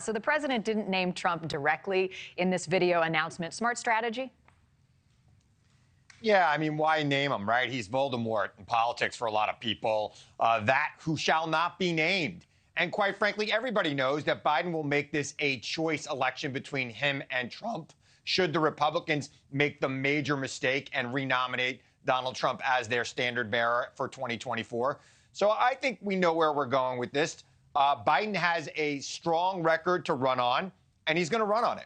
So the president didn't name Trump directly in this video announcement. Smart strategy? Yeah, I mean, why name him, right? He's Voldemort in politics for a lot of people. That who shall not be named. And quite frankly, everybody knows that Biden will make this a choice election between him and Trump should the Republicans make the major mistake and renominate Donald Trump as their standard bearer for 2024. So I think we know where we're going with this. Biden has a strong record to run on, and he's going to run on it.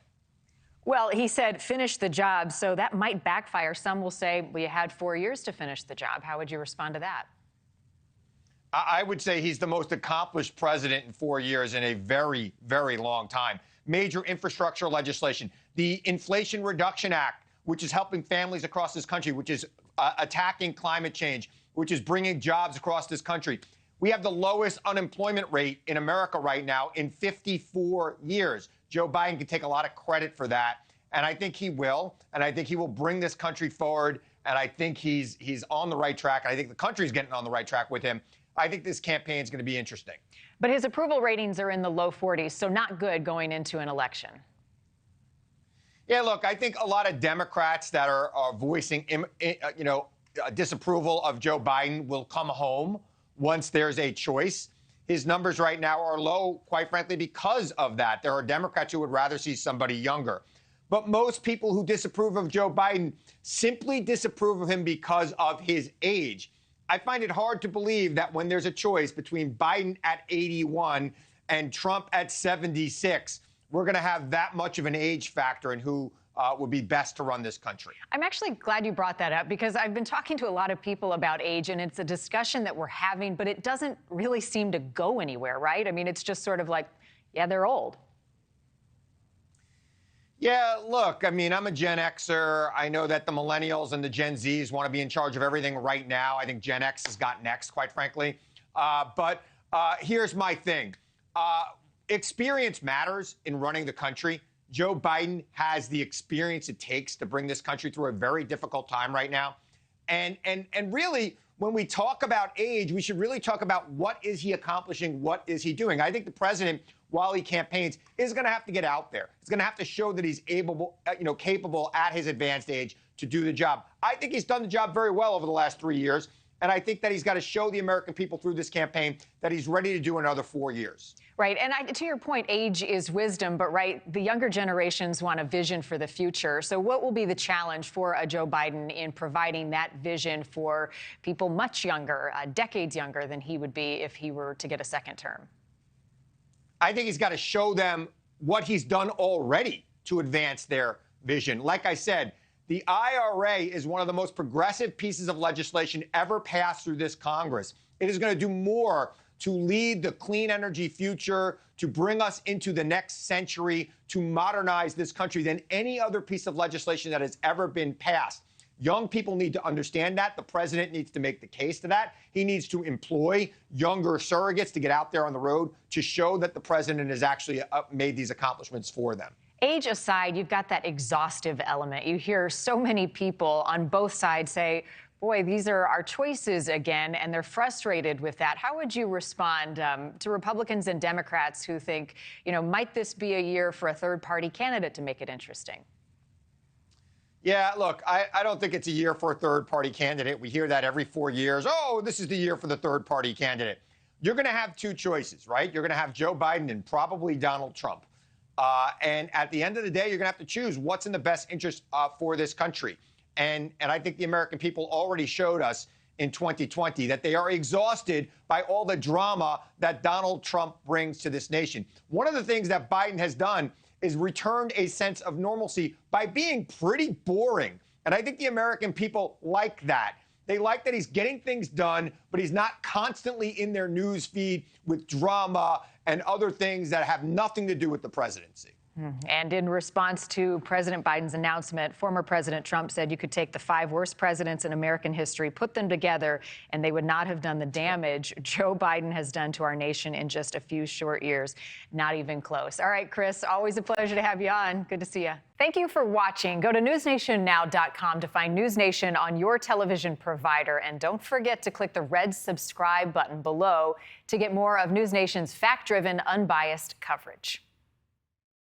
Well, he said finish the job, so that might backfire. Some will say, well, you had 4 years to finish the job. How would you respond to that? I would say he's the most accomplished president in 4 years in a very, very long time. Major infrastructure legislation, the Inflation Reduction Act, which is helping families across this country, which is attacking climate change, which is bringing jobs across this country. We have the lowest unemployment rate in America right now in 54 years. Joe Biden can take a lot of credit for that, and I think he will, and I think he will bring this country forward, and I think he's on the right track, and I think the country's getting on the right track with him. I think this campaign is going to be interesting. But his approval ratings are in the low 40s, so not good going into an election. Yeah, look, I think a lot of Democrats that are voicing, disapproval of Joe Biden will come home once there's a choice. His numbers right now are low, quite frankly, because of that. There are Democrats who would rather see somebody younger. But most people who disapprove of Joe Biden simply disapprove of him because of his age. I find it hard to believe that when there's a choice between Biden at 81 and Trump at 76, we're going to have that much of an age factor in who would be best to run this country. I'm actually glad you brought that up because I've been talking to a lot of people about age, and it's a discussion that we're having, but it doesn't really seem to go anywhere, right? I mean, it's just sort of like, yeah, they're old. Yeah, look, I mean, I'm a Gen Xer. I know that the millennials and the Gen Zs want to be in charge of everything right now. I think Gen X has got next, quite frankly. But here's my thing. Experience matters in running the country. Joe Biden has the experience it takes to bring this country through a very difficult time right now. And really, when we talk about age, we should really talk about what is he accomplishing, what is he doing. I think the president, while he campaigns, is going to have to get out there. He's going to have to show that he's capable at his advanced age to do the job. I think he's done the job very well over the last 3 years. And I think that he's got to show the American people through this campaign that he's ready to do another 4 years. Right. And to your point, age is wisdom. But the younger generations want a vision for the future. So what will be the challenge for Joe Biden in providing that vision for people much younger, decades younger than he would be if he were to get a second term? I think he's got to show them what he's done already to advance their vision. Like I said, the IRA is one of the most progressive pieces of legislation ever passed through this Congress. It is going to do more to lead the clean energy future, to bring us into the next century, to modernize this country than any other piece of legislation that has ever been passed. Young people need to understand that. The president needs to make the case to that. He needs to employ younger surrogates to get out there on the road to show that the president has actually made these accomplishments for them. Age aside, you've got that exhaustive element. You hear so many people on both sides say, boy, these are our choices again, and they're frustrated with that. How would you respond to Republicans and Democrats who think, might this be a year for a third-party candidate to make it interesting? Yeah, look, I don't think it's a year for a third-party candidate. We hear that every 4 years. Oh, this is the year for the third-party candidate. You're going to have two choices, right? You're going to have Joe Biden and probably Donald Trump. And at the end of the day, you're going to have to choose what's in the best interest for this country. And I think the American people already showed us in 2020 that they are exhausted by all the drama that Donald Trump brings to this nation. One of the things that Biden has done is returned a sense of normalcy by being pretty boring. And I think the American people like that. They like that he's getting things done, but he's not constantly in their news feed with drama and other things that have nothing to do with the presidency. And in response to President Biden's announcement, former President Trump said you could take the 5 worst presidents in American history, put them together, and they would not have done the damage Joe Biden has done to our nation in just a few short years. Not even close. All right, Chris, always a pleasure to have you on. Good to see you. Thank you for watching. Go to newsnationnow.com to find News Nation on your television provider. And don't forget to click the red subscribe button below to get more of News Nation's fact-driven, unbiased coverage.